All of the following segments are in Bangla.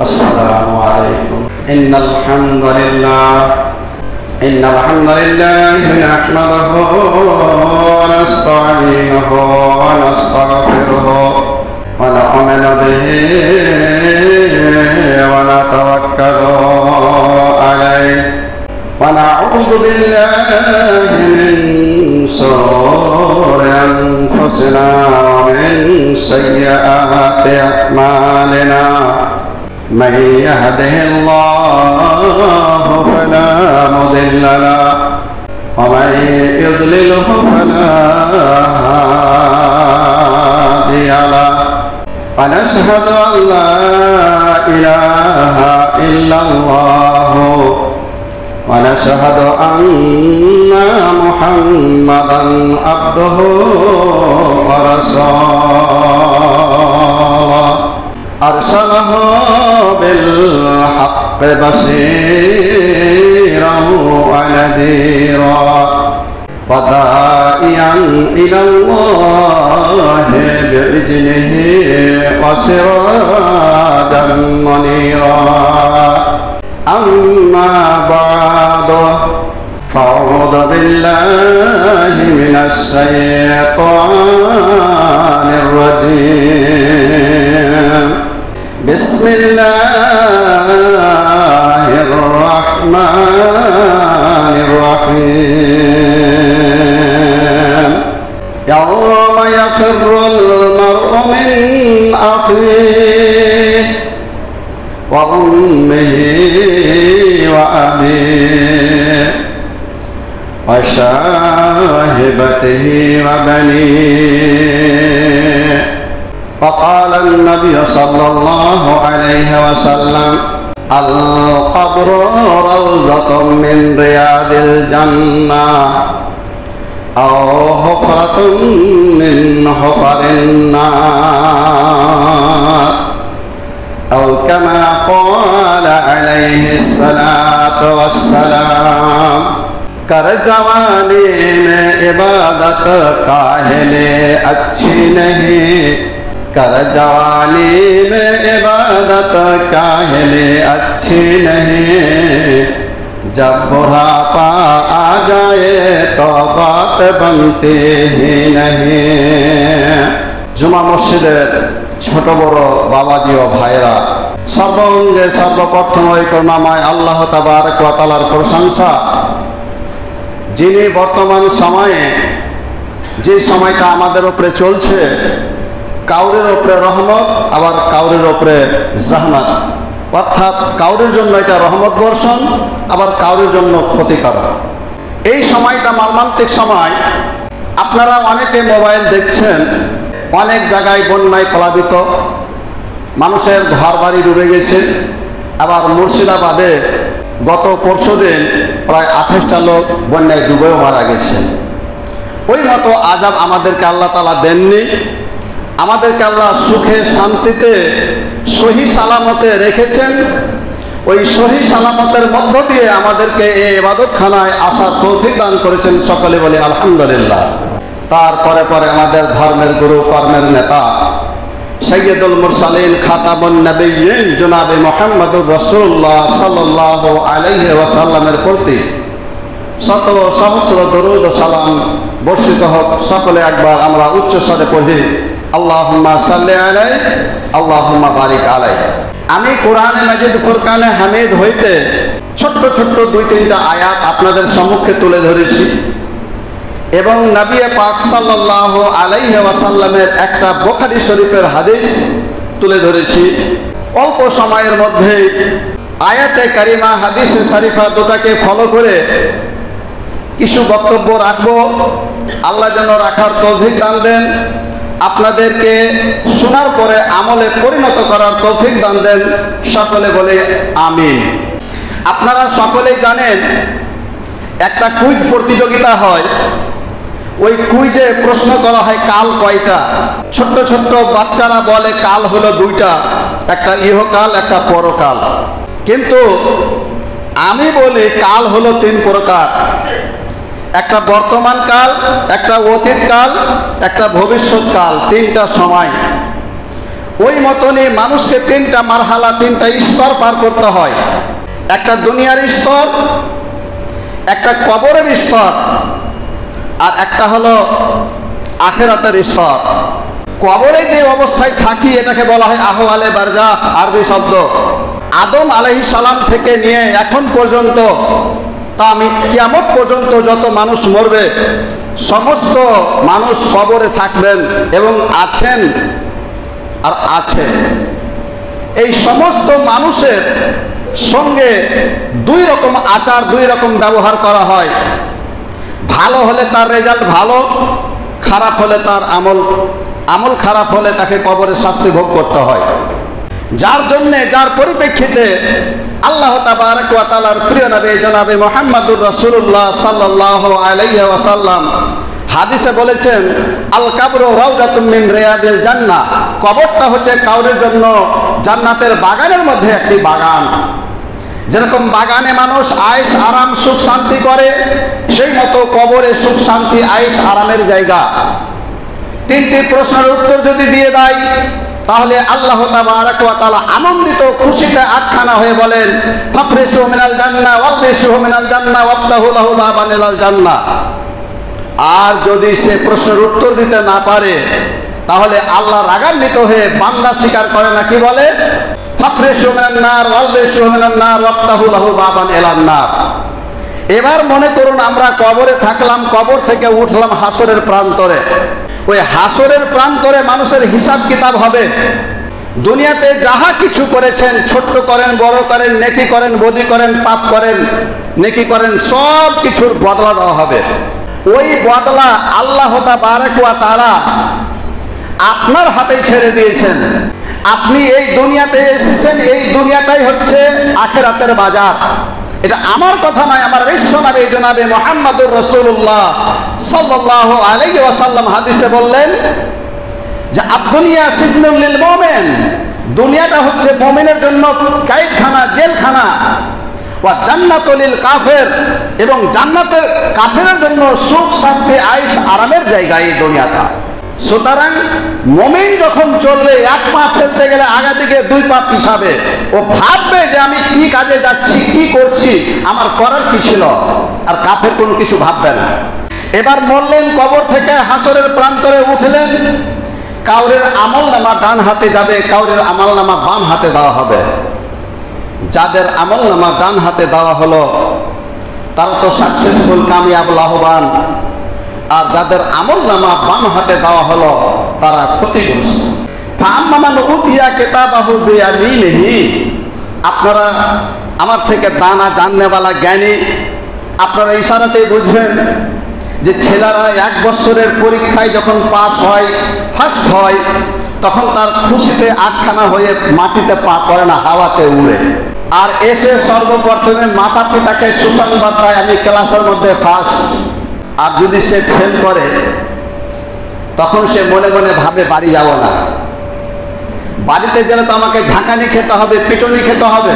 السلام عليكم. إن الحمد لله نحمده ونستعينه ونستغفره ونؤمن به ونتوكل عليه ونعوذ بالله من شرور أنفسنا ومن سيئات أعمالنا. من يهده الله فلا مضل له ومن يضلله فلا هادي له. ونشهد أن لا إله إلا الله ونشهد أن محمدا عبده ورسوله أرسله بالحق بشيرا ونذيرا وداعيا إلى الله بإذنه وسراجا منيرا. أما بعد فأعوذ بالله من الشيطان الرجيم. بسم الله الرحمن الرحيم. يوم يفر المرء من أخيه وأمه وأبيه وصاحبته وبنيه. وقال النبي صلى الله عليه وسلم: القبر روضة من رياض الجنة أو حفرة من حفر النار أو كما قال عليه الصلاة والسلام. कर जवानी में इबादत काहिले अच्छी नहीं, कर जवानी में इबादत काहिले अच्छी नहीं, जब बुढ़ापा आ जाए तो बात बनती ही नहीं। जुमा मस्जिদের ছোট বড় বাবাজি ও ভাইরা, সর্বঙ্গে সর্বপ্রথম ওই করুণাময় আল্লাহ তাবারক ওয়া তাআলার প্রশংসা, যিনি বর্তমান সময়ে যে সময়টা আমাদের উপরে চলছে, কাউরের উপরে রহমত আবার কাউরের উপরে জাহনাত, অর্থাৎ কাউরের জন্য এটা রহমত বর্ষণ আবার কাউরের জন্য ক্ষতিকারক। এই সময়টা মর্মান্তিক সময়। আপনারা অনেকে মোবাইল দেখছেন, অনেক জায়গায় বন্যায় প্লাবিত, মানুষের ঘর বাড়ি ডুবে গেছে। আবার মুর্শিদাবাদে গত পরশুদিন প্রায় 28টা লোক বন্যায় ডুবেও মারা গেছে। ওই মতো আযাব আমাদেরকে আল্লাহ তাআলা দেননি। আমাদেরকে আল্লাহ সুখে শান্তিতে সহি সালামতে রেখেছেন। ওই সহি সালামতের মধ্য দিয়ে আমাদেরকে এই ইবাদতখানায় আসার তৌফিক দান করেছেন। সকলে বলে আলহামদুলিল্লাহ। তারপরে পরে আমাদের ধর্মের গুরু, কর্মের নেতা, সৈয়দুল মুরসালিন, খাতামুন নবিয়্যিন জনাবে মুহাম্মদুর রাসূলুল্লাহ সাল্লাল্লাহু আলাইহি ওয়াসাল্লামের প্রতি শত সহস্র দরুদ ও সালাম বর্ষিত হোক। সকলে একবার আমরা উচ্চ স্বরে পড়ি, আল্লাহুম্মা সাল্লি আলাইহি আল্লাহুম্মা বারিক আলাইহি। আমি কোরআনে মাজিদ ফুরকানে হামিদ হইতে ছোট্ট ছোট্ট 2-3টা আয়াত আপনাদের সম্মুখে তুলে ধরেছি এবং নবী পাক সাল্লাল্লাহু আলাইহি ওয়াসাল্লামের একটা বুখারী শরীফের হাদিস তুলে ধরেছি। অল্প সময়ের মধ্যে আয়াতে কারিমা, হাদিসে শরীফা দুটাকে ফলো করে কিছু বক্তব্য রাখবো। আল্লাহ যেন রাখার তৌফিক দান দেন, আপনাদেরকে শোনার পরে আমলে পরিণত করার তৌফিক দান দেন। সকলে বলে আমিন। আপনারা সকলেই জানেন একটা কুইজ প্রতিযোগিতা হয়। ওই কুইজে প্রশ্ন করা হয় কাল কয়টা। ছোট্ট ছোট্ট বাচ্চারা বলে কাল হলো 2টা, একটা ইহকাল একটা পরকাল। কিন্তু আমি বলি কাল হলো 3 প্রকার। একটা বর্তমান কাল, একটা অতীত কাল, একটা ভবিষ্যৎ কাল, 3টা সময়। ওই মতনই মানুষকে তিনটা মারহালা, তিনটা স্তর পার করতে হয়। একটা দুনিয়ার স্তর, একটা কবরের স্তর, আর একটা হলো আখিরাতের স্তর। কবরে যে অবস্থায় থাকি এটাকে বলা হয় আহওয়ালে বারজাখ, আরবি শব্দ। আদম আলাইহিস সালাম থেকে নিয়ে এখন পর্যন্ত, তা আমি কিয়ামত পর্যন্ত যত মানুষ মরবে সমস্ত মানুষ কবরে থাকবেন এবং আছেন আর আছে। এই সমস্ত মানুষের সঙ্গে দুই রকম আচার, দুই রকম ব্যবহার করা হয়। ভালো হলে তার রেজাল্ট ভালো, খারাপ হলে তার আমল খারাপ হলে তাকে কবরে শাস্তি ভোগ করতে হয়। যার জন্যে, যার পরিপ্রেক্ষিতে আল্লাহ তাবারক ওয়া তাআলার প্রিয় নবী জনাবে মুহাম্মদুর রাসূলুল্লাহ সাল্লাল্লাহু আলাইহি ওয়াসাল্লাম হাদিসে বলেছেন, আল কাবরু রাউজাতুম মিন রিয়াদিল জান্নাহ, কবরটা হচ্ছে কাউরের জন্য জান্নাতের বাগানের মধ্যে একটি বাগান। যেরকম বাগানে মানুষ আয়েশ আরাম সুখ শান্তি করে, সেই মতো কবরে সুখ শান্তি আয়েশ আরামের জায়গা। তিনটি প্রশ্নের উত্তর যদি দিয়ে দেয় তাহলে আল্লাহ তাবারক ওয়া তাআলা আনন্দিত খুশিতে আটখানা হয়ে বলেন, ফাফরিসু মিনাল জান্নাহ ওয়ালবিসুহু মিনাল জান্নাহ ওয়াফতাহু লাহু বাবান ইলাল জান্নাহ। আর যদি সে প্রশ্নের উত্তর দিতে না পারে তাহলে আল্লাহ রাগান্বিত হয়ে বান্দা স্বীকার করে না, কি বলে, ফাফরিসু মিনান নার ওয়ালবিসুহু মিনান নার ওয়াফতাহু লাহু বাবান ইলান নার। এবার মনে করুন আমরা কবরে থাকলাম, কবর থেকে উঠলাম হাসরের প্রান্তরে। ওই হাসরের প্রান্তরে মানুষের হিসাব কিতাব হবে। দুনিয়াতে যাহা কিছু করেছেন, ছোট্ট করেন বড় করেন, নেকি করেন বদি করেন, পাপ করেন নেকি করেন, সব কিছুর বদলা দেওয়া হবে। ওই বদলা আল্লাহ তাবারক ওয়া তাআলা আপনার হাতে ছেড়ে দিয়েছেন। আপনি এই দুনিয়াতে এসেছেন, এই দুনিয়াটাই হচ্ছে আখিরাতের বাজার। এটা আমার কথা নয়, আমার বিশ্ব নবী জনাবে মুহাম্মদুর রাসূলুল্লাহ সাল্লাল্লাহু আলাইহি ওয়াসাল্লাম হাদিসে বললেন যে আদ-দুনিয়া সিজনুল লিল মুমিন, দুনিয়াটা হচ্ছে মুমিনের জন্য কায়েদখানা, জেলখানা। ওয়া জান্নাতুল লিল কাফির, এবং জান্নাতের কাফেরের জন্য সুখ শান্তি আয়েশ আরামের জায়গা এই দুনিয়াটা। সুতরাং মুমিন যখন চলবে, এক পা ফেলতে গেলে আগা দিকে দুই পা পিছাবে। ও ভাববে যে আমি কি কাজে যাচ্ছি, কি করছি, আমার করার কি ছিল। আর কাফের কোনো কিছু ভাববে না। এবার মরলেন, কবর থেকে হাসরের প্রান্তরে উঠলেন। কাউরের আমলনামা ডান হাতে যাবে, কাউরের আমলনামা বাম হাতে দেওয়া হবে। যাদের আমলনামা ডান হাতে দেওয়া হলো তারা তো সাকসেসফুল, কামিয়াব, লাভবান। আর যাদের আমলনামা বাম হাতে দেওয়া হলো তারা ক্ষতিগ্রস্ত। ফাআম্মান উতিয়া কিতাবাহু বিয়ামিনিহি, আপনারা আমার থেকে দানা জাননেওয়ালা জ্ঞানী, আপনারা ইশারাতেই বুঝবেন যে ছেলেরা 1 বছরের পরীক্ষায় যখন পাস হয়, ফার্স্ট হয়, তখন তার খুশিতে আটখানা হয়ে মাটিতে পা পড়ে না, হাওয়াতে উড়ে। আর এসে সর্বপ্রথমে মাতা পিতাকে সুসংবাদ দেয়, আমি ক্লাসের মধ্যে ফার্স্ট। আর যদি সে ফেল করে তখন সে মনে মনে ভাবে বাড়ি যাব না। বাড়িতে গেলে তো আমাকে ঝাঁকানি খেতে হবে, পিটনি খেতে হবে।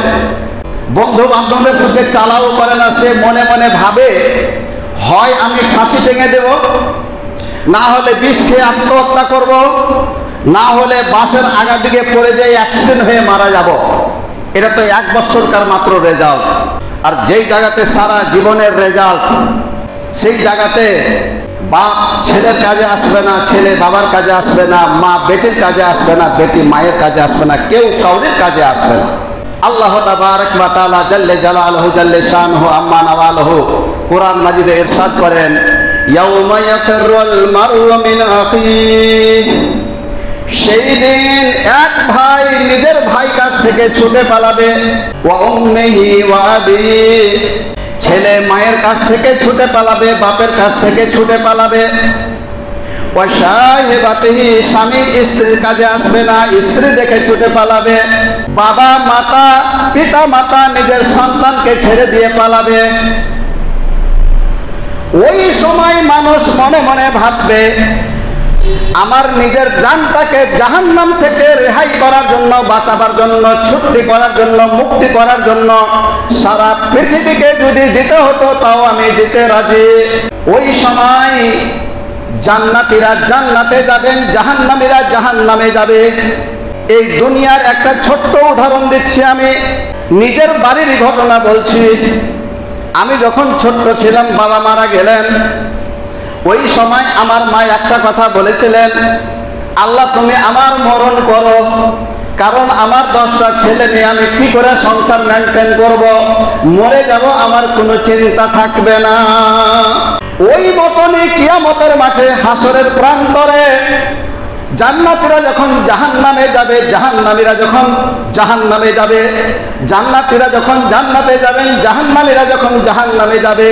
বন্ধু বান্ধবের সঙ্গে চালাও করে না, সে মনে মনে ভাবে হয় আমি ফাঁসি ভেঙে দেব, না হলে বিষ খেয়ে আত্মহত্যা করব, না হলে বাসের আগা দিকে পড়ে যাই অ্যাক্সিডেন্ট হয়ে মারা যাব। এটা তো 1 বছরকার মাত্র রেজাল্ট। আর যেই জায়গাতে সারা জীবনের রেজাল্ট, সেই জায়গাতে বাপ ছেলের কাজে আসবে না, ছেলে বাবার কাজে আসবে না, মা বেটির কাজে আসবে না, বেটি মায়ের কাজে আসবে না, কেউ কাউরির কাজে আসবে না। আল্লাহ তাবারক ওয়া তাআলা জাল্লে জালালুহু জাল্লে শানুহু আম্মা নাওয়ালুহু কোরআন মাজিদে ইরশাদ করেন, ইয়াউমা ইয়াফিরুল মারউ মিন আখিহি, সেই দিন এক ভাই নিজের ভাই কাছ থেকে ছুটে পালাবে, ওয়া উম্মিহি ওয়া আবিহি, ছেলে মায়ের কাছ থেকে ছুটে পালাবে, বাপের কাছ থেকে ছুটে পালাবে, ওয়া সাহিবাতিহি, স্বামী স্ত্রীর কাজে আসবে না, স্ত্রী দেখে ছুটে পালাবে, বাবা মাতা পিতা মাতা নিজের সন্তানকে ছেড়ে দিয়ে পালাবে। ওই সময় মানুষ মনে মনে ভাববে আমার নিজের জানটাকে জাহান্নাম থেকে রেহাই করার জন্য, বাঁচাবার জন্য, ছুটি করার জন্য, মুক্তি করার জন্য সারা পৃথিবীকে যদি দিতে হতো তাও আমি দিতে রাজি। ওই সময় জান্নাতীরা জান্নাতে যাবেন, জাহান্নামীরা জাহান্নামে যাবে। এই দুনিয়ার একটা ছোট্ট উদাহরণ দিচ্ছি, আমি নিজের বাড়ির ঘটনা বলছি। আমি যখন ছোট্ট ছিলাম, বাবা মারা গেলেন, ওই সময় আমার মা একটা কথা বলেছিলেন, আল্লাহ তুমি আমার মরণ করো, কারণ আমার 10টা ছেলে মেয়ে, আমি কি করে সংসার মেনটেন করব, মরে যাব, আমার কোনো চিন্তা থাকবে না। ওই মতনই কিয়ামতের মাঠে হাসরের প্রান্তরে জান্নাতীরা যখন জাহান্নামে যাবে, জাহান্নামীরা যখন জাহান্নামে যাবে, জান্নাতীরা যখন জান্নাতে যাবেন, জাহান্নামীরা যখন জাহান্নামে যাবে,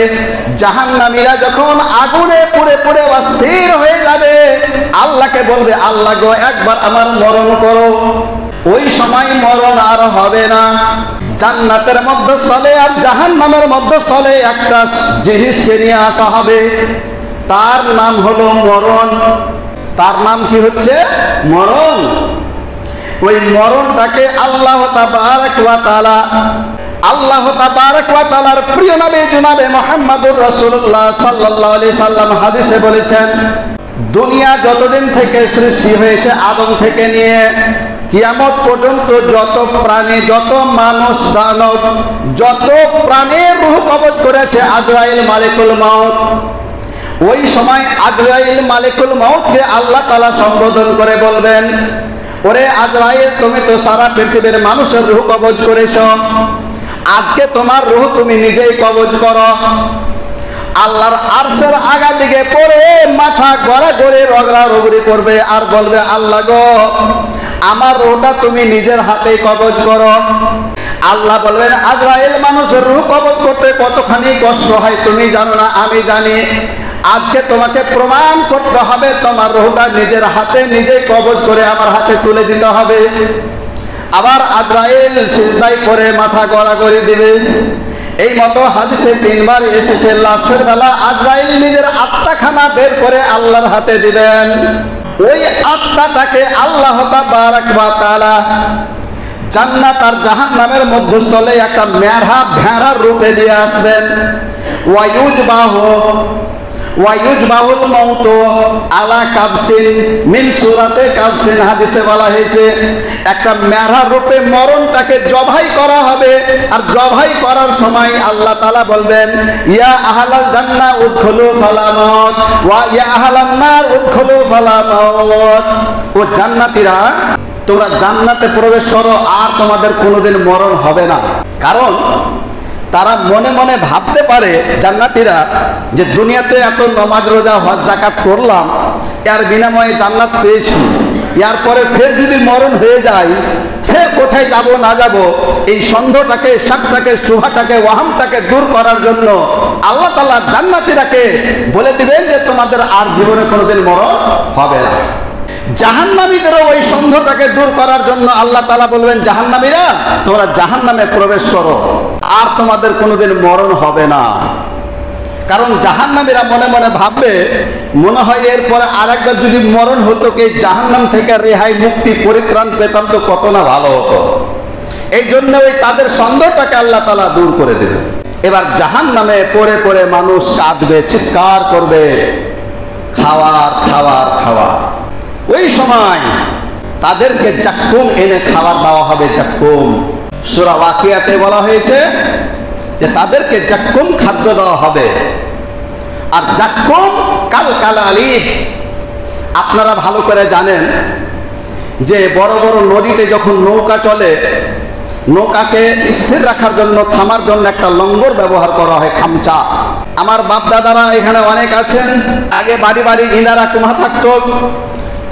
জাহান্নামীরা যখন আগুনে পুড়ে পুড়ে অস্থির হয়ে যাবে, আল্লাহকে বলবে, আল্লাহ গো একবার আমার মরণ করো। ওই সময় মরণ আর হবে না। জান্নাতের মধ্যস্থলে আর জাহান্নামের মধ্যস্থলে একটা জিনিসকে নিয়ে আসা হবে, তার নাম হলো মরণ। তার নাম কি হচ্ছে? মরণ। ওই মরণটাকে আল্লাহ তাবারক ওয়া তাআলা, আল্লাহ তাবারক ওয়া তাআলার প্রিয় নবী জনাবে মুহাম্মদুর রাসূলুল্লাহ সাল্লাল্লাহু আলাইহি সাল্লাম হাদিসে বলেছেন, দুনিয়া যতদিন থেকে সৃষ্টি হয়েছে আদম থেকে নিয়ে কিয়ামত পর্যন্ত যত প্রাণী, যত মানুষ, দানব, যত প্রাণীর রূহ কবজ করেছে আজরাইল মালিকুল মাউত, ওই সময় আজরাইল মালিকুল মাউতকে আল্লাহ তাআলা সম্বোধন করে বলবেন, ওরে আজরাইল, তুমি তো সারা পৃথিবীর মানুষের রূহ কবজ করেছো, আজকে তোমার রূহ তুমি নিজেই কবজ করো। আল্লাহর আরশের আগা দিকে পড়ে মাথা গড়াগড়ি রগড়ারগড়ি করবে আর বলবে, আল্লাহ গো আমার রূহটা তুমি নিজের হাতেই কবজ করো। আল্লাহ বলবেন, আজরাইল, মানুষের রূহ কবজ করতে কতখানি কষ্ট হয় তুমি জানো না, আমি জানি। আজকে তোমাকে প্রমাণ করতে হবে তোমার রূহটা নিজের হাতে নিজেই কবজ করে আমার হাতে তুলে দিতে হবে। আবার আজরাইল সিজদায় পড়ে মাথা গড়াগড়ি দিবে। এই মতো হাদিসে 3 বার এসেছে, লাস্টের বেলা আজরাইল নিজের আত্মাখানা বের করে আল্লাহর হাতে দিবেন। ওই আত্মাটাকে আল্লাহ তাবারক ওয়া তাআলা জান্নাত আর জাহান্নামের মধ্যস্থলে একটা মেরহাব ভেড়ার রূপে দিয়ে আসবেন। ওয়ায়ুজবাহুল মাউত আলা কাবসিন মিন সূরাতে কাবসিন, হাদিসে বলা হয়েছে একটা মেরহার রূপে মরণটাকে জবাই করা হবে। আর জবাই করার সময় আল্লাহ তাআলা বলবেন, ইয়া আহলাল জান্নাহ উদখুলু ফালা মাউত ওয়া ইয়া আহলান নার উদখুলু ফালা মাউত। ও জান্নাতীরা, তোমরা জান্নাতে প্রবেশ করো, আর তোমাদের কোনোদিন মরণ হবে না। কারণ তারা মনে মনে ভাবতে পারে জান্নাতীরা, যে দুনিয়াতে এত নামাজ রোজা হজ যাকাত করলাম, এর বিনিময়ে জান্নাত পেয়েছি, এরপরে ফের যদি মরণ হয়ে যায়, ফের কোথায় যাব না যাব, এই সন্দেহটাকে, শাকটাকে, শুভাটাকে, ওয়াহামটাকে দূর করার জন্য আল্লাহ তাআলা জান্নাতীরাকে বলে দিবেন যে তোমাদের আর জীবনে কোনোদিন মরণ হবে না। জাহান্নামীদেরও ওই সন্দেহটাকে দূর করার জন্য আল্লাহ তাআলা বলবেন, জাহান্নামীরা তোমরা জাহান্নামে প্রবেশ করো, আর তোমাদের কোনোদিন মরণ হবে না। কারণ জাহান্নামীরা মনে মনে ভাববে, মনে হয় এরপরে আরেকবার যদি মরণ হতো, কি জাহান্নাম থেকে রেহাই, মুক্তি, পরিত্রাণ পেতাম তো কত না ভালো হতো। এই জন্য ওই তাদের সন্দেহটাকে আল্লাহ তাআলা দূর করে দেবে। এবার জাহান্নামে পড়ে পড়ে মানুষ কাঁদবে, চিৎকার করবে, খাওয়ার খাওয়ার খাওয়ার। ওই সময় তাদেরকে জাক্কুম এনে খাবার দেওয়া হবে। জাক্কুম, সূরা ওয়াকিয়াতে বলা হয়েছে যে তাদেরকে জাক্কুম খাদ্য দেওয়া হবে। আর জাক্কুম কালকালালিব, আপনারা ভালো করে জানেন যে বড় বড় নদীতে যখন নৌকা চলে, নৌকাকে স্থির রাখার জন্য, থামার জন্য একটা লঙ্গর ব্যবহার করা হয়, খামচা। আমার বাপ দাদারা এখানে অনেক আছেন, আগে বাড়ি বাড়ি ইনারা কুমা থাকতো।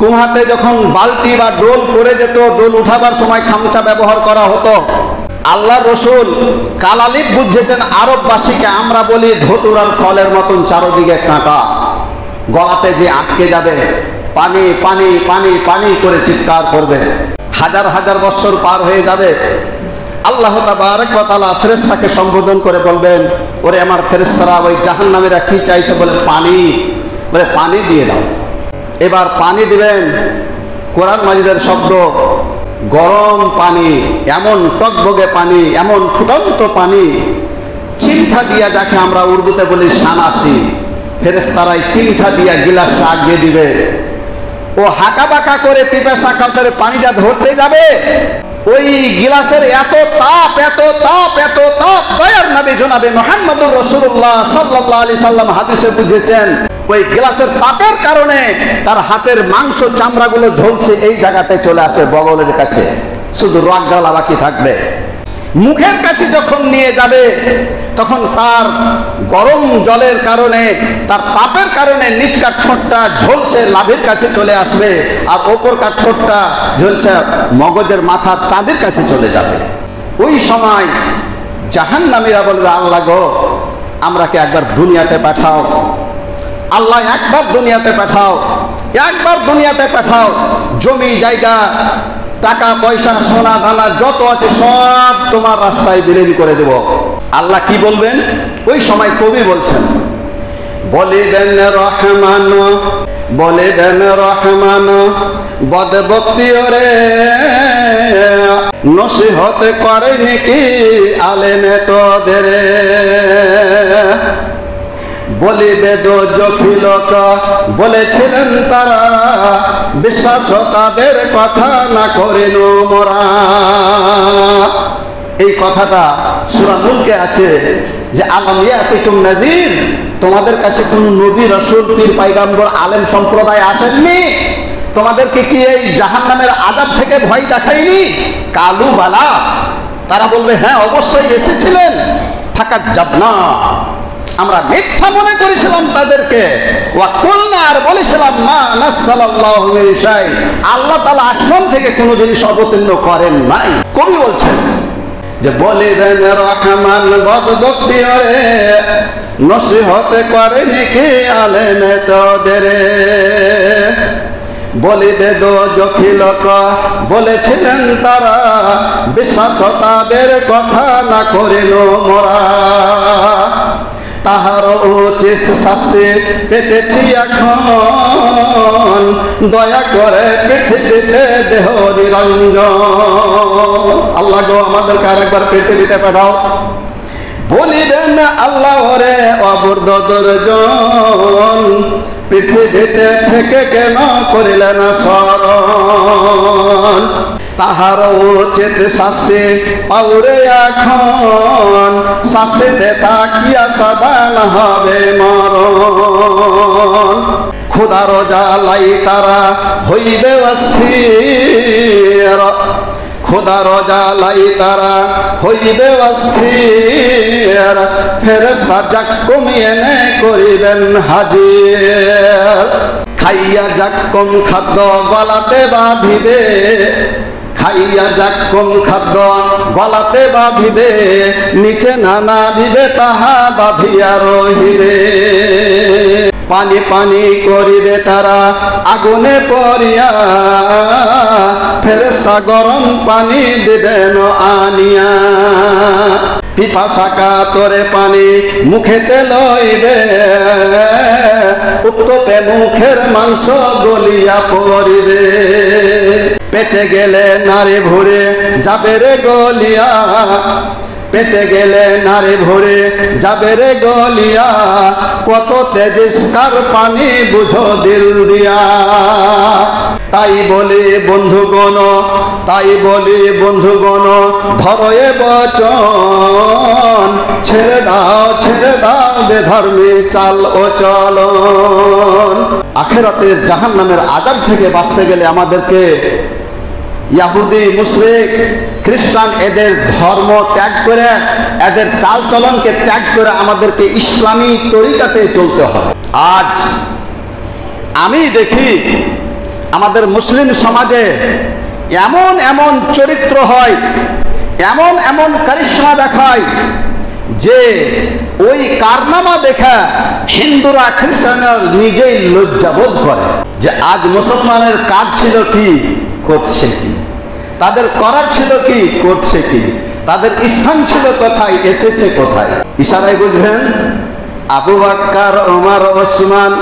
কুমাতে যখন বালতি বা ডোল পড়ে যেত, ডোল উঠাবার সময় খামচা ব্যবহার করা হতো। আল্লাহ রসুল কালালিব বুঝেছেন আরববাসীকে। আমরা বলি ধতুরার ফলের মতন চারদিকে কাঁটা, গলাতে যে আটকে যাবে, পানি পানি পানি পানি করে চিৎকার করবে, হাজার হাজার বছর পার হয়ে যাবে। আল্লাহ তাবারক ওয়া তাআলা ফেরেশতাকে সম্বোধন করে বলবেন, ওরে আমার ফেরেশতারা, ওই জাহান্নামীরা কি চাইছে? বলে পানি, বলে পানি দিয়ে দাও। এবার পানি দিবেন, কোরআন মাজিদের শব্দ, গরম পানি, এমন টকবগে পানি, এমন ফুটন্ত পানি, চিমঠা দিয়া, যাকে আমরা উর্দুতে বলি সানাসি, ফেরেশতারাই চিমঠা দিয়া গিলাসটা আগিয়ে দিবে। ও হাঁকা বাঁকা করে পিপাসা কাতরে পানিটা ধরতে যাবে, ওই গিলাসের এত তাপ এত তাপ এত তাপ, দয়ার নবী জনাবে মুহাম্মদুর রাসূলুল্লাহ সাল্লাল্লাহু আলাইহি সাল্লাম হাদিসে বুঝেছেন ওই গ্লাসের তাপের কারণে তার হাতের মাংস চামড়াগুলো ঝলসে এই জায়গাতে চলে আসবে বগলের কাছে, শুধু রগ গলা বাকি থাকবে। মুখের কাছে যখন নিয়ে যাবে তখন তার গরম জলের কারণে তার তাপের কারণে নিচকার ঠোঁটটা ঝলসে লাভের কাছে চলে আসবে, আর ওপরকার ঠোঁটটা ঝলসে মগজের মাথার চাঁদের কাছে চলে যাবে। ওই সময় জাহান্নামীরা বলবে, আল্লাহ গো, আমরাকে একবার দুনিয়াতে পাঠাও, আল্লাহ একবার দুনিয়াতে পাঠাও, একবার দুনিয়াতে পাঠাও, জমি জায়গা টাকা পয়সা সোনা দানা যত আছে সব তোমার রাস্তায় বিলীন করে দেব। আল্লাহ কি বলবেন? ওই সময় কবি বলছেন, বলিবেন রহমান, বলিবেন রহমান বদভক্তি ওরে নসিহত করে নাকি আলেমে তোদের, বলিবে দোজখিলক বলেছিলেন তারা, বিশ্বাস তাদের কথা না করেন মোরা। এই কথাটা সূরা মুলকে আছে যে আলাম ইয়াতিকুম নাযীর, তোমাদের কাছে কোন নবী রাসূল পীর পয়গম্বর আলেম সম্প্রদায় আসেননি? তোমাদেরকে কি এই জাহান্নামের আযাব থেকে ভয় দেখায়নি? কালু বালা, তারা বলবে হ্যাঁ অবশ্যই এসেছিলেন। ফাকাজ্জাবনা, আমরা মিথ্যা মনে করেছিলাম তাদেরকে। ওয়া কুলনা, আর বলেছিলাম মা নাসাল্লাল্লাহু মিন শাই, আল্লাহ তাআলা আসমান থেকে কোনো জিনিস অবতীর্ণ করেন নাই। কবি বলছেন যে বলিবেন রহমান বদভক্তি ওরে নসিহত করে নাকি আলেমে তোদের, বলিবে দোজখিলক বলেছিলেন তারা, বিশ্বাস তাদের কথা না করিল মোরা। তাহার উচিত শাস্তি পেতেছি এখন, দয়া করে পৃথিবীতে দেহ নিরঞ্জন। আল্লাহ গো, আমাদেরকে আরেকবার পৃথিবীতে পাঠাও। বলিবেন আল্লাহ ওরে অবুর্দ দুর্জন, পৃথিবীতে থেকে কেন করিলেন স্মরণ। তাহার উচিত শাস্তি পাউরে এখন, শাস্তিতে তাকিয়া সদা না হবে মরণ। খোদার জ্বালাই তারা হইবে অস্থির, খোদার জ্বালাই তারা হইবে অস্থির, ফেরেশতা যাক কমিয়ে নে করিবেন হাজির। খাইয়া যাক কম খাদ্য গলাতে বাঁধিবে, খাইয়া যাক কম খাদ্য গলাতে বাঁধিবে, নিচে না নামিবে তাহা বাঁধিয়া রহিবে। পানি পানি করিবে তারা আগুনে পড়িয়া, ফেরেশতা গরম পানি দিবেন আনিয়া। পিপাসা কাতরে পানি মুখেতে লইবে, উত্তপে মুখের মাংস গলিয়া পড়িবে। পেটে গেলে নারী ভরে যাবে রে গলিয়া, পেটে গেলে নারী ভরে যাবে রে গলিয়া, কত তেজস্কার পানি বুঝো দিল দিয়া। তাই বলি বন্ধুগণ, তাই বলি বন্ধুগণ, ধরো এ বচন, ছেড়ে দাও বেধর্মী চাল ও চলন। আখিরাতের জাহান্নামের আযাব থেকে বাঁচতে গেলে আমাদেরকে ইহুদি মুশরিক খ্রিস্টান এদের ধর্ম ত্যাগ করে, এদের চাল চলনকে ত্যাগ করে আমাদেরকে ইসলামী তরিকাতে চলতে হবে। আজ আমি দেখি আমাদের মুসলিম সমাজে এমন এমন চরিত্র হয়, এমন এমন কারিশমা দেখায় যে ওই কারনামা দেখা হিন্দুরা খ্রিস্টানরা নিজেই লজ্জাবোধ করে যে আজ মুসলমানের কাজ ছিল কি, করছে কি, তাদের করার ছিল কি, করছে কি, তাদের স্থান ছিল কোথায়, এসেছে কোথায়। ইশারায় বুঝবেন আবু বকর ওমর ওসমান,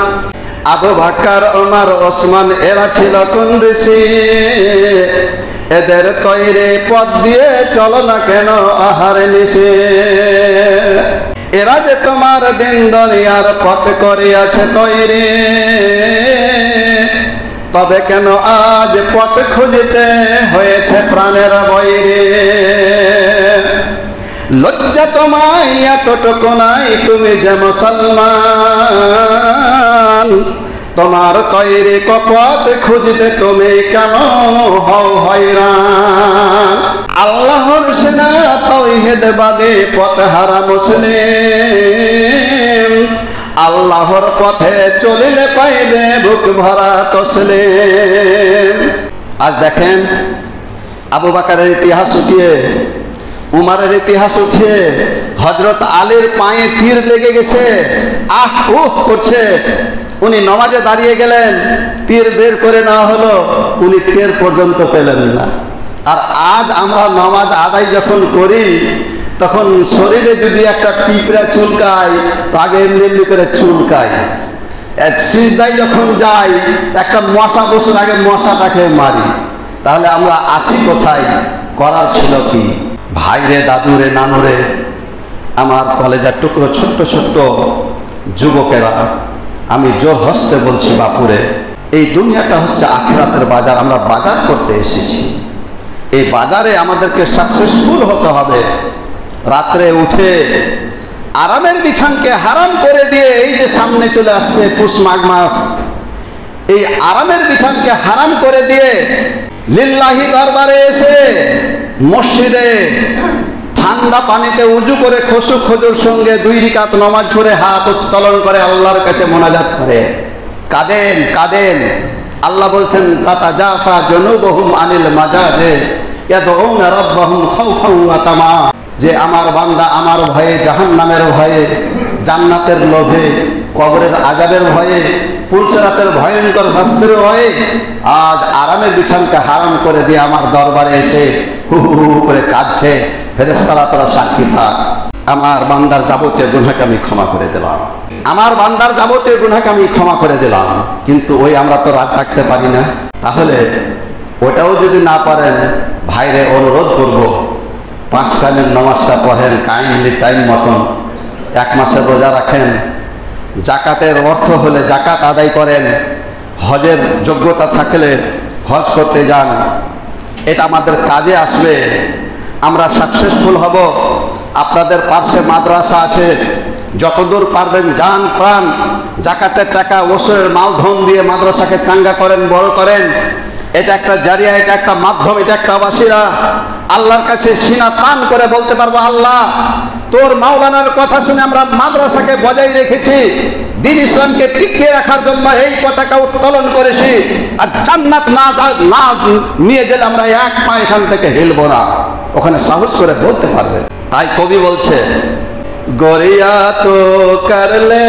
আবু বকর ওমর ওসমান এরা ছিল কোন ঋষি, এদের তৈরি পথ দিয়ে চলো না কেন আহার নিশে। এরা যে তোমার দিন দুনিয়ার পথ করিয়াছে তৈরি, তবে কেন আজ পথ খুঁজতে হয়েছে প্রাণের বৈরে? লজ্জা তোমায় এতটুকু নাই, তুমি যে মুসলমান, তোমার তৈরি পথ খুঁজতে তুমি কেন হও হয়রান? আল্লাহর সেনা তাওহীদবাদী পথহারা মুসলিম, আল্লাহর পথে চলিলে পাইবে বুক ভরা তসলিম। আজ দেখেন আবু বকরের ইতিহাস উঠিয়ে, উমারের ইতিহাস উঠিয়ে, হযরত আলীর পায়ে তীর লেগে গেছে, আহ উহ করছে, উনি নামাজে দাঁড়িয়ে গেলেন, তীর বের করে নেওয়া হলো, উনি টের পর্যন্ত পেলেন না। আর আজ আমরা নামাজ আদায় যখন করি তখন শরীরে যদি একটা পিঁপড়া চুলকায় তো আগে এমনি এমনি করে চুলকায়, সিজদায় যখন যাই একটা মশা বসে আগে মশাটাকে মারি। তাহলে আমরা আছি কোথায়? করার ছিল কি? ভাইরে, দাদুরে, নানুরে, আমার কলেজার টুকরো ছোট্ট ছোট্ট যুবকেরা, আমি জোর হস্তে বলছি বাপুরে, এই দুনিয়াটা হচ্ছে আখিরাতের বাজার। আমরা বাজার করতে এসেছি, এই বাজারে আমাদেরকে সাকসেসফুল হতে হবে। রাত্রে উঠে আরামের বিছানকে হারাম করে দিয়ে, এই যে সামনে চলে আসছে পুষ মাঘ মাস, এই আরামের বিছানকে হারাম করে দিয়ে লিল্লাহি দরবারে এসে মসজিদে ঠান্ডা পানিতে উজু করে খুশু খুজুর সঙ্গে 2 রাকাত নামাজ পড়ে হাত উত্তোলন করে আল্লাহর কাছে মোনাজাত করে কাঁদেন কাঁদেন। আল্লাহ বলছেন তাতাজাফা জুনুবুহুম আনিল মাজাজে ইয়াদউনা রাব্বাহুম খাউফান ওয়া তামা, যে আমার বান্দা আমার ভয়ে, জাহান্নামের ভয়ে, জান্নাতের লোভে, কবরের আযাবের ভয়ে, পুলসিরাতের ভয়ঙ্কর শাস্তির ভয়ে আজ আরামের বিছানকে হারাম করে দিয়ে আমার দরবারে এসে হু হু হু করে কাঁদছে। ফেরেশতারা তোরা সাক্ষী থাক, আমার বান্দার যাবতীয় গুনাহকে আমি ক্ষমা করে দিলাম, আমার বান্দার যাবতীয় গুনাহকে আমি ক্ষমা করে দিলাম। কিন্তু ওই আমরা তো রাত থাকতে পারি না। তাহলে ওটাও যদি না পারেন, ভাইরে অনুরোধ করব 5 টাইমের নামাজটা পড়েন কাইন্ডলি টাইম মতন, 1 মাসের রোজা রাখেন, জাকাতের অর্থ হলে জাকাত আদায় করেন, হজের যোগ্যতা থাকলে হজ করতে যান, এটা আমাদের কাজে আসবে, আমরা সাকসেসফুল হব। আপনাদের পার্শ্বে মাদ্রাসা আছে, যতদূর পারবেন যান প্রাণ জাকাতের টাকা ওসরের মালধন দিয়ে মাদ্রাসাকে চাঙ্গা করেন, বড় করেন। এটা একটা জারিয়া, এটা একটা মাধ্যম, এটা একটা ওয়াসিলা। আল্লাহর কাছে সিনা টান করে বলতে পারবো, আল্লাহ তোর মাওলানার কথা শুনে আমরা মাদ্রাসাকে বজায় রেখেছি, দ্বীন ইসলামকে টিকিয়ে রাখার জন্য এই পতাকা উত্তোলন করেছি, আর জান্নাত না নিয়ে গেলে আমরা 1 পা এখান থেকে হিলবো না। ওখানে সাহস করে বলতে পারবে। তাই কবি বলছে, গরিয়া তো করলে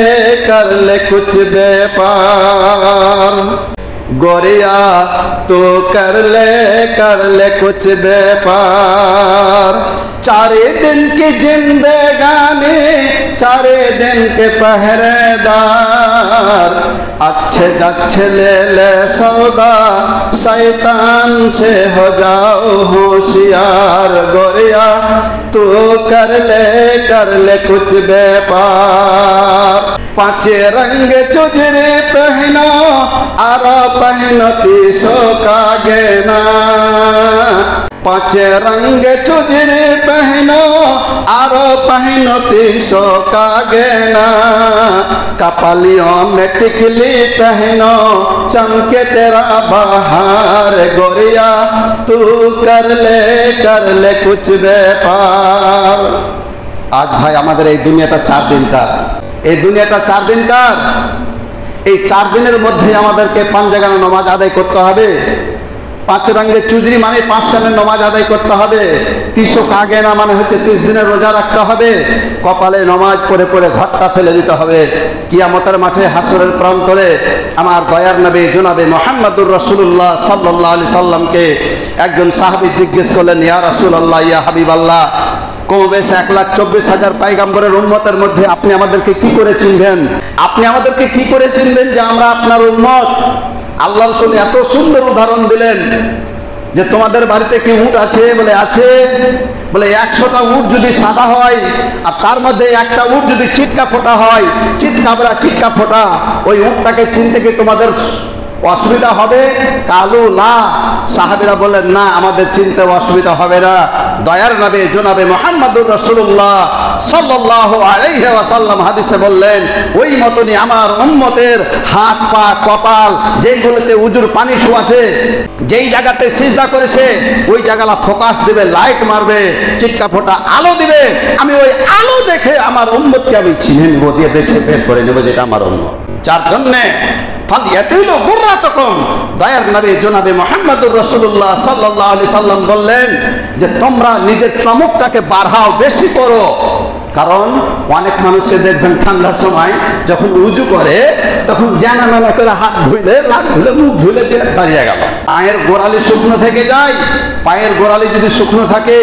করলে কুছ ব্যাপার, गोरिया तो कर ले कुछ व्यापार, 4 दिन की जिंदगानी 4 दिन के पहरेदार, अच्छे जाच्छे ले ले सौदा शैतान से हो जाओ होशियार, गोरिया तू कर ले कुछ व्यापार, 5 रंग चुजरी पहनो और पहनो 300 का गहना, 5 रंग चुजरी पहनो और पहनो 300 का गहना, कपालियों में टिकली पहनो चमके तेरा बहार, गोरिया तू कर ले कुछ व्यापार। आज भाई हमारे এই দুনিয়াটা 4 দিনকার, এই দুনিয়াটা 4 দিনকার। এই 4 দিনের মধ্যে আমাদেরকে 5 জায়গায় নামাজ আদায় করতে হবে। 5 রঙে চুজরি মানে 5 টাইমের নামাজ আদায় করতে হবে। 300 কাগে না মানে হচ্ছে 30 দিনের রোজা রাখতে হবে। কপালে নামাজ পড়ে পড়ে ঘরটা ফেলে দিতে হবে। কিয়ামতের মাঠে হাসরের প্রান্তরে আমার দয়ার নবী জনাবে মুহাম্মদুর রাসূলুল্লাহ সাল্লাল্লাহু আলাইহি সাল্লামকে একজন সাহাবী জিজ্ঞেস করলেন, ইয়া রাসূলুল্লাহ, ইয়া হাবিবাল্লাহ, কমবেশ 1,24,000 পয়গম্বরের উম্মতের মধ্যে আপনি আমাদেরকে কি করে চিনবেন? আপনি আমাদেরকে কি করে চিনবেন যে আমরা আপনার উম্মত? আল্লাহ রাসূল এত সুন্দর উদাহরণ দিলেন যে তোমাদের বাড়িতে কি উট আছে? বলে আছে। বলে 100টা উট যদি সাদা হয় আর তার মধ্যে একটা উট যদি চিটকা ফোটা হয়, চিটকা ফোটা, ওই উটটাকে চিনতে কি তোমাদের অসুবিধা হবে? কালু লা, সাহাবীরা বললেন না, আমাদের চিনতে অসুবিধা হবে না। দয়ার নবী জনাবে মুহাম্মদুর রাসূলুল্লাহ সাল্লাল্লাহু আলাইহি ওয়াসাল্লাম হাদিসে বললেন, ওই মতনই আমার উম্মতের হাত পা কপাল যেইগুলোতে উজুর পানি আছে, যেই জায়গাতে সিজদা করেছে ওই জায়গাটা ফোকাস দিবে, লাইট মারবে, চিৎকা ফোটা আলো দিবে, আমি ওই আলো দেখে আমার উম্মতকে আমি চিনে নেব, দিয়ে বেছে বের করে নেব যেটা আমার উম্মত। যার জন্যে ফালিয়াতিলু বুররাতাকুম, দয়ার নবী জনাবে মুহাম্মদুর রাসূলুল্লাহ সাল্লাল্লাহু আলাইহি সাল্লাম বললেন যে তোমরা নিজের চমকটাকে বাড়াও, বেশি করো। কারণ অনেক মানুষকে দেখবেন ঠান্ডার সময় যখন উজু করে তখন জানা মেলা করে হাত ধুইলে, নাক ধুলে, মুখ ধুলে দিয়ে দাঁড়িয়ে গেল। পায়ের গোড়ালি শুকনো থেকে যায়, পায়ের গোড়ালি যদি শুকনো থাকে,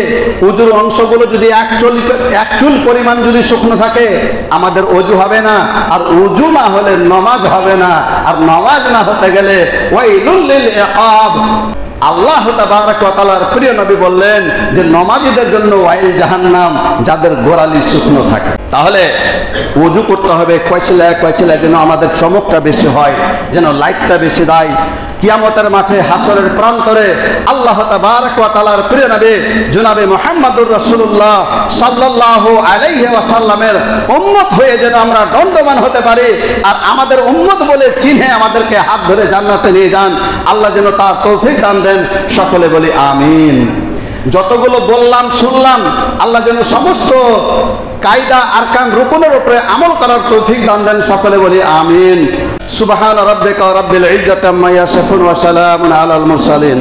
উজুর অংশগুলো যদি এক চুল পরিমাণ যদি শুকনো থাকে, আমাদের অজু হবে না। আর উজু না হলে নামাজ হবে না, আর নামাজ না হতে গেলে ওয়াইলুল লিল ইকাব। আল্লাহ তাবারক ওয়া তাআলার প্রিয় নবী বললেন যে নমাজীদের জন্য ওয়াইল জাহান্নাম, যাদের গোড়ালি শুকনো থাকে। তাহলে ওযু করতে হবে কয়ছিলা যেন আমাদের চমকটা বেশি হয়, যেন লাইটটা বেশি দেয়। কিয়ামতের মাঠে হাসরের প্রান্তরে আল্লাহ তাবারক ওয়া তাআলার প্রিয় নবী জনাবে মুহাম্মদুর রাসূলুল্লাহ সাল্লাল্লাহু আলাইহি ওয়াসাল্লামের উম্মত হয়ে যেন আমরা দণ্ডমান হতে পারি, আর আমাদের উম্মত বলে চিনে আমাদেরকে হাত ধরে জান্নাতে নিয়ে যান। আল্লাহ যেন তার তৌফিক দান দেন। সকলে বলি আমিন। যতগুলো বললাম শুনলাম, আল্লাহ যেন সমস্ত কায়দা আরকান রুকুনের উপরে আমল করার তৌফিক দান দেন। সকলে বলি আমিন। সুবহান রাব্বিকা রাব্বিল ইজ্জাতি আম্মা ইয়াসিফুন ওয়া সালামুন আলাল মুরসালিন।